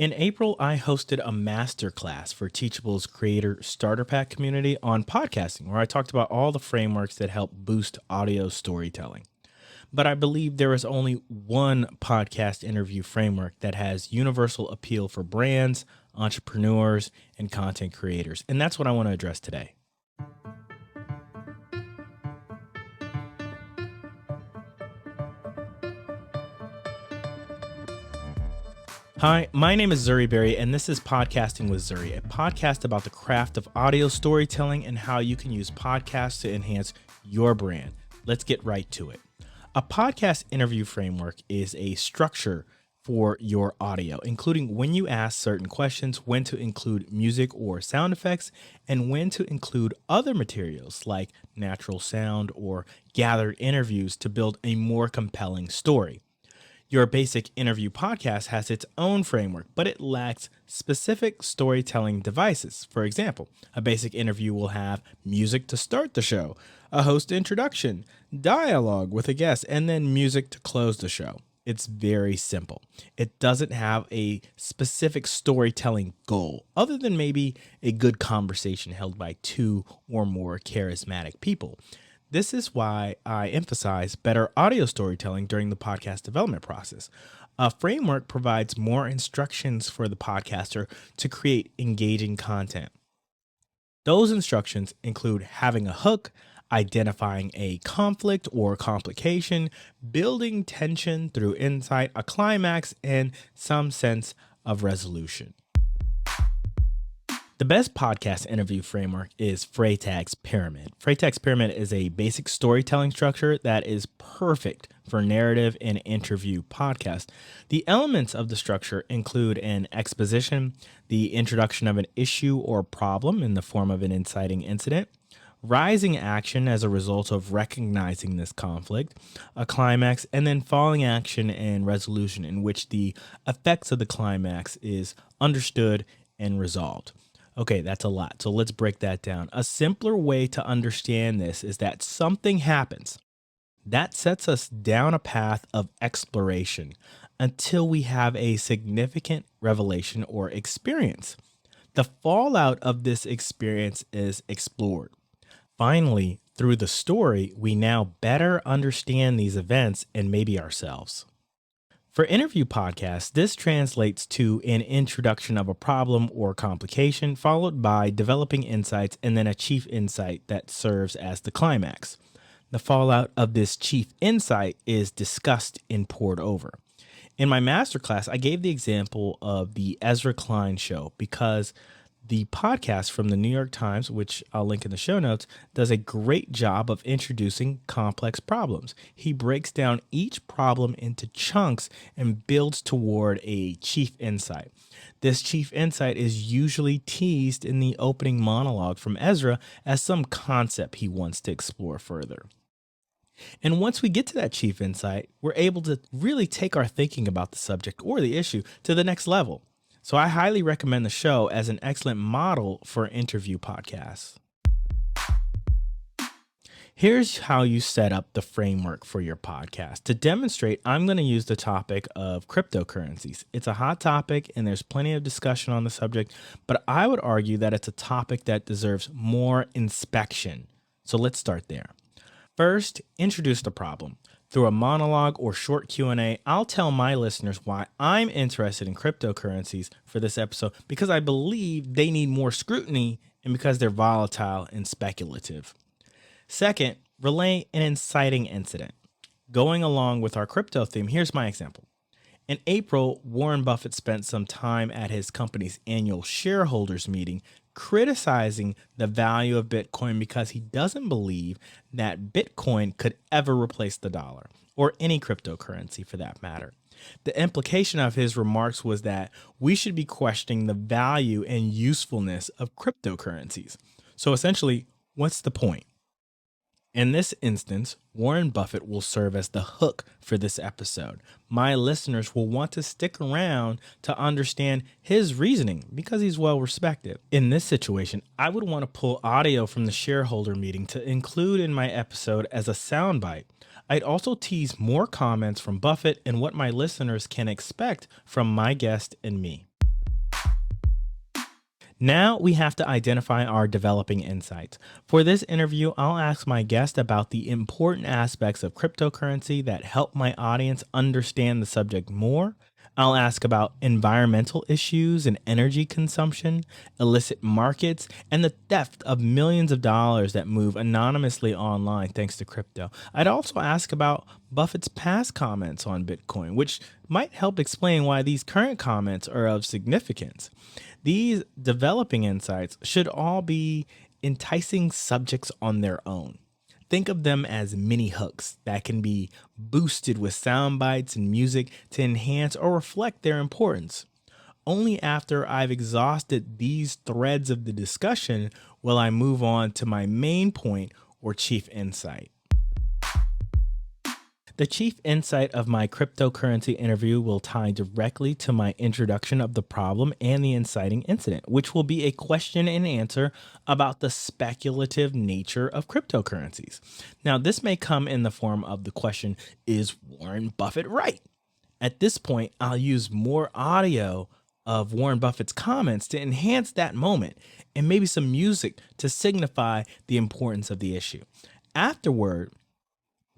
In April, I hosted a masterclass for Teachable's Creator Starter Pack community on podcasting, where I talked about all the frameworks that help boost audio storytelling. But I believe there is only one podcast interview framework that has universal appeal for brands, entrepreneurs, and content creators. And that's what I want to address today. Hi, my name is Zuri Berry, and this is Podcasting with Zuri, a podcast about the craft of audio storytelling and how you can use podcasts to enhance your brand. Let's get right to it. A podcast interview framework is a structure for your audio, including when you ask certain questions, when to include music or sound effects, and when to include other materials like natural sound or gathered interviews to build a more compelling story. Your basic interview podcast has its own framework, but it lacks specific storytelling devices. For example, a basic interview will have music to start the show, a host introduction, dialogue with a guest, and then music to close the show. It's very simple. It doesn't have a specific storytelling goal, other than maybe a good conversation held by two or more charismatic people. This is why I emphasize better audio storytelling during the podcast development process. A framework provides more instructions for the podcaster to create engaging content. Those instructions include having a hook, identifying a conflict or complication, building tension through insight, a climax, and some sense of resolution. The best podcast interview framework is Freytag's Pyramid. Freytag's Pyramid is a basic storytelling structure that is perfect for narrative and interview podcasts. The elements of the structure include an exposition, the introduction of an issue or problem in the form of an inciting incident, rising action as a result of recognizing this conflict, a climax, and then falling action and resolution in which the effects of the climax is understood and resolved. Okay, that's a lot. So let's break that down. A simpler way to understand this is that something happens that sets us down a path of exploration until we have a significant revelation or experience. The fallout of this experience is explored. Finally, through the story, we now better understand these events and maybe ourselves. For interview podcasts, this translates to an introduction of a problem or complication, followed by developing insights and then a chief insight that serves as the climax. The fallout of this chief insight is discussed and poured over. In my masterclass, I gave the example of the Ezra Klein show because the podcast from the New York Times, which I'll link in the show notes, does a great job of introducing complex problems. He breaks down each problem into chunks and builds toward a chief insight. This chief insight is usually teased in the opening monologue from Ezra as some concept he wants to explore further. And once we get to that chief insight, we're able to really take our thinking about the subject or the issue to the next level. So I highly recommend the show as an excellent model for interview podcasts. Here's how you set up the framework for your podcast. To demonstrate, I'm going to use the topic of cryptocurrencies. It's a hot topic and there's plenty of discussion on the subject, but I would argue that it's a topic that deserves more inspection. So let's start there. First, introduce the problem. Through a monologue or short Q&A, I'll tell my listeners why I'm interested in cryptocurrencies for this episode because I believe they need more scrutiny and because they're volatile and speculative. Second, relay an inciting incident. Going along with our crypto theme, here's my example. In April, Warren Buffett spent some time at his company's annual shareholders meeting criticizing the value of Bitcoin because he doesn't believe that Bitcoin could ever replace the dollar, or any cryptocurrency for that matter. The implication of his remarks was that we should be questioning the value and usefulness of cryptocurrencies. So essentially, what's the point? In this instance, Warren Buffett will serve as the hook for this episode. My listeners will want to stick around to understand his reasoning because he's well respected. In this situation, I would want to pull audio from the shareholder meeting to include in my episode as a soundbite. I'd also tease more comments from Buffett and what my listeners can expect from my guest and me. Now we have to identify our developing insights. For this interview, I'll ask my guest about the important aspects of cryptocurrency that help my audience understand the subject more. I'll ask about environmental issues and energy consumption, illicit markets, and the theft of millions of dollars that move anonymously online thanks to crypto. I'd also ask about Buffett's past comments on Bitcoin, which might help explain why these current comments are of significance. These developing insights should all be enticing subjects on their own. Think of them as mini hooks that can be boosted with sound bites and music to enhance or reflect their importance. Only after I've exhausted these threads of the discussion will I move on to my main point or chief insight. The chief insight of my cryptocurrency interview will tie directly to my introduction of the problem and the inciting incident, which will be a question and answer about the speculative nature of cryptocurrencies. Now, this may come in the form of the question, is Warren Buffett right? At this point, I'll use more audio of Warren Buffett's comments to enhance that moment and maybe some music to signify the importance of the issue. Afterward,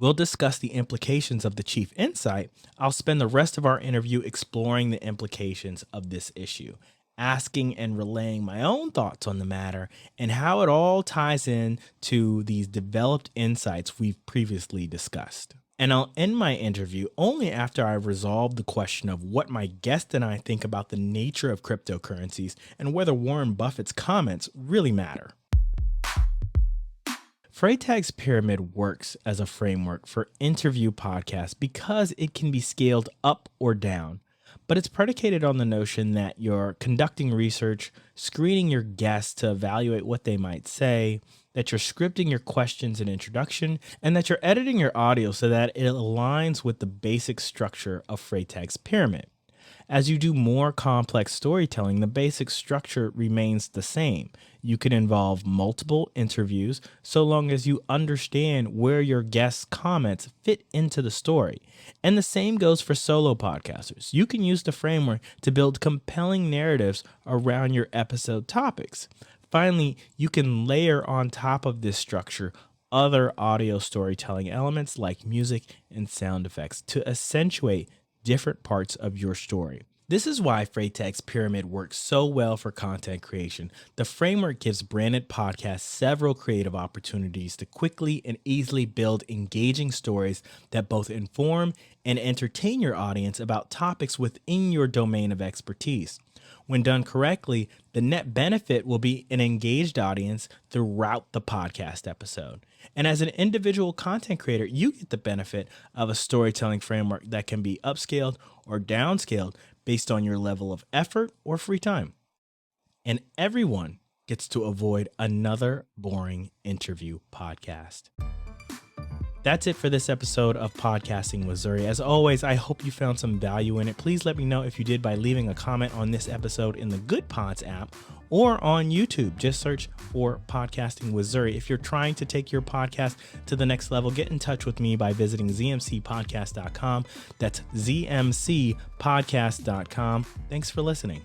we'll discuss the implications of the chief insight. I'll spend the rest of our interview exploring the implications of this issue, asking and relaying my own thoughts on the matter and how it all ties in to these developed insights we've previously discussed. And I'll end my interview only after I've resolved the question of what my guest and I think about the nature of cryptocurrencies and whether Warren Buffett's comments really matter. Freytag's pyramid works as a framework for interview podcasts because it can be scaled up or down, but it's predicated on the notion that you're conducting research, screening your guests to evaluate what they might say, that you're scripting your questions and introduction, and that you're editing your audio so that it aligns with the basic structure of Freytag's pyramid. As you do more complex storytelling, the basic structure remains the same. You can involve multiple interviews so long as you understand where your guest's comments fit into the story. And the same goes for solo podcasters. You can use the framework to build compelling narratives around your episode topics. Finally, you can layer on top of this structure other audio storytelling elements like music and sound effects to accentuate different parts of your story. This is why Freytag's pyramid works so well for content creation. The framework gives branded podcasts several creative opportunities to quickly and easily build engaging stories that both inform and entertain your audience about topics within your domain of expertise. When done correctly, the net benefit will be an engaged audience throughout the podcast episode. And as an individual content creator, you get the benefit of a storytelling framework that can be upscaled or downscaled based on your level of effort or free time. And everyone gets to avoid another boring interview podcast. That's it for this episode of Podcasting with Zuri. As always, I hope you found some value in it. Please let me know if you did by leaving a comment on this episode in the Good Pods app or on YouTube. Just search for Podcasting with Zuri. If you're trying to take your podcast to the next level, get in touch with me by visiting zmcpodcast.com. That's zmcpodcast.com. Thanks for listening.